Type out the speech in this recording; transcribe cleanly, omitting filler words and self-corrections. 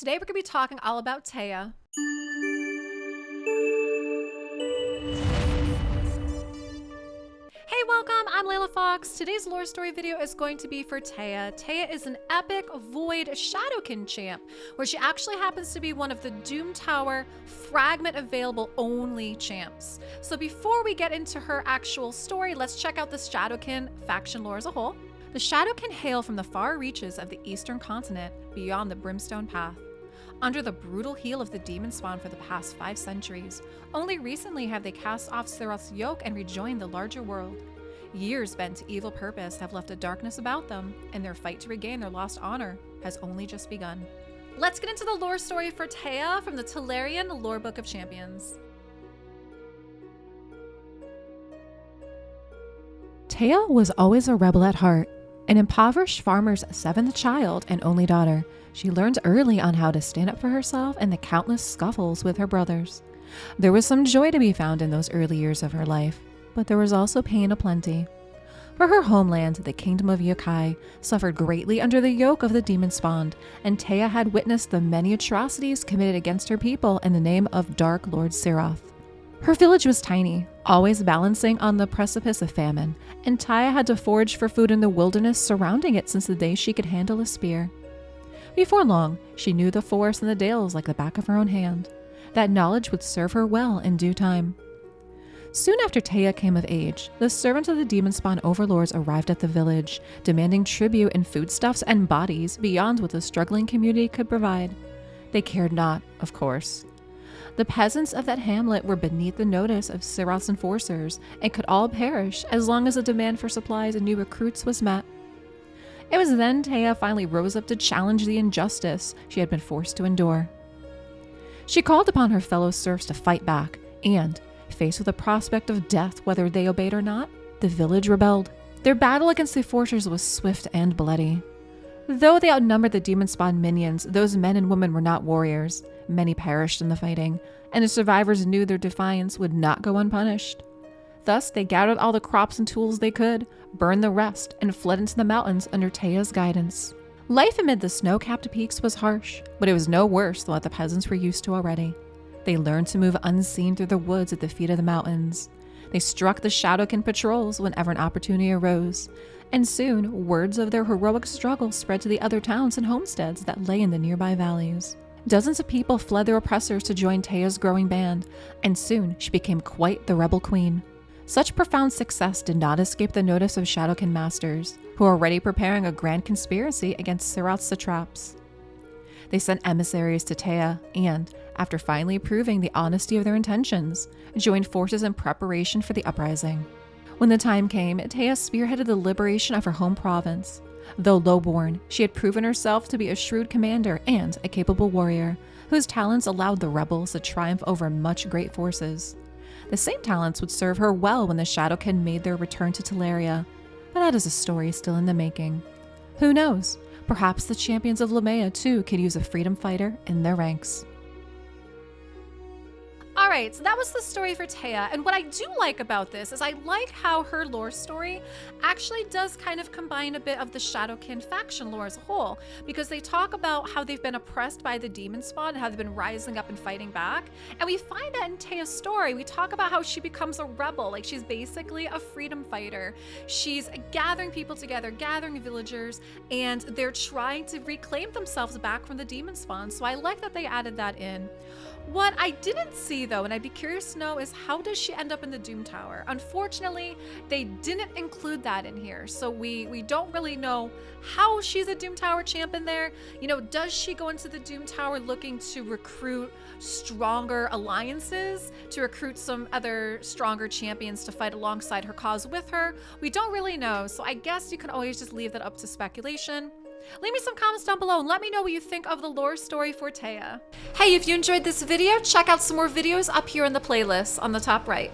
Today we're going to be talking all about Taya. Hey, welcome, I'm LeilaFox. Today's lore story video is going to be for Taya. Taya is an epic Void Shadowkin champ, where she actually happens to be one of the Doom Tower fragment available only champs. So before we get into her actual story, let's check out the Shadowkin faction lore as a whole. The Shadowkin hail from the far reaches of the eastern continent beyond the Brimstone Path. Under the brutal heel of the demon spawn for the past 5 centuries, only recently have they cast off Seraph's yoke and rejoined the larger world. Years bent to evil purpose have left a darkness about them, and their fight to regain their lost honor has only just begun. Let's get into the lore story for Taya from the Tolarian Lore Book of Champions. Taya was always a rebel at heart. An impoverished farmer's 7th child and only daughter, she learned early on how to stand up for herself and the countless scuffles with her brothers. There was some joy to be found in those early years of her life, but there was also pain aplenty. For her homeland, the kingdom of Yokai, suffered greatly under the yoke of the demon spawn, and Taya had witnessed the many atrocities committed against her people in the name of Dark Lord Seraph. Her village was tiny, always balancing on the precipice of famine, and Taya had to forage for food in the wilderness surrounding it since the day she could handle a spear. Before long, she knew the forest and the dales like the back of her own hand. That knowledge would serve her well in due time. Soon after Taya came of age, the servants of the demon spawn overlords arrived at the village, demanding tribute in foodstuffs and bodies beyond what the struggling community could provide. They cared not, of course. The peasants of that hamlet were beneath the notice of Seraph's enforcers and could all perish as long as the demand for supplies and new recruits was met. It was then Taya finally rose up to challenge the injustice she had been forced to endure. She called upon her fellow serfs to fight back, and, faced with the prospect of death whether they obeyed or not, the village rebelled. Their battle against the forcers was swift and bloody. Though they outnumbered the demon spawn minions, those men and women were not warriors. Many perished in the fighting, and the survivors knew their defiance would not go unpunished. Thus, they gathered all the crops and tools they could, burned the rest, and fled into the mountains under Taya's guidance. Life amid the snow-capped peaks was harsh, but it was no worse than what the peasants were used to already. They learned to move unseen through the woods at the feet of the mountains. They struck the Shadowkin patrols whenever an opportunity arose, and soon words of their heroic struggle spread to the other towns and homesteads that lay in the nearby valleys. Dozens of people fled their oppressors to join Taya's growing band, and soon she became quite the rebel queen. Such profound success did not escape the notice of Shadowkin masters, who were already preparing a grand conspiracy against Seraph's satraps. They sent emissaries to Taya and, after finally proving the honesty of their intentions, joined forces in preparation for the uprising. When the time came, Taya spearheaded the liberation of her home province. Though low-born, she had proven herself to be a shrewd commander and a capable warrior, whose talents allowed the rebels to triumph over much great forces. The same talents would serve her well when the Shadowkin made their return to Tolaria, but that is a story still in the making. Who knows? Perhaps the champions of Lamea too could use a freedom fighter in their ranks. Alright, so that was the story for Taya, and what I do like about this is I like how her lore story actually does kind of combine a bit of the Shadowkin faction lore as a whole, because they talk about how they've been oppressed by the demon spawn and how they've been rising up and fighting back, and we find that in Taya's story. We talk about how she becomes a rebel, like she's basically a freedom fighter. She's gathering people together, gathering villagers, and they're trying to reclaim themselves back from the demon spawn, so I like that they added that in. What I didn't see though, and I'd be curious to know, is how does she end up in the Doom Tower? Unfortunately, they didn't include that in here, so we don't really know how she's a Doom Tower champ in there. You know, does she go into the Doom Tower looking to recruit stronger alliances, to recruit some other stronger champions to fight alongside her cause with her? We don't really know, so I guess you can always just leave that up to speculation. Leave me some comments down below and let me know what you think of the lore story for Taya. Hey, if you enjoyed this video, check out some more videos up here in the playlist on the top right.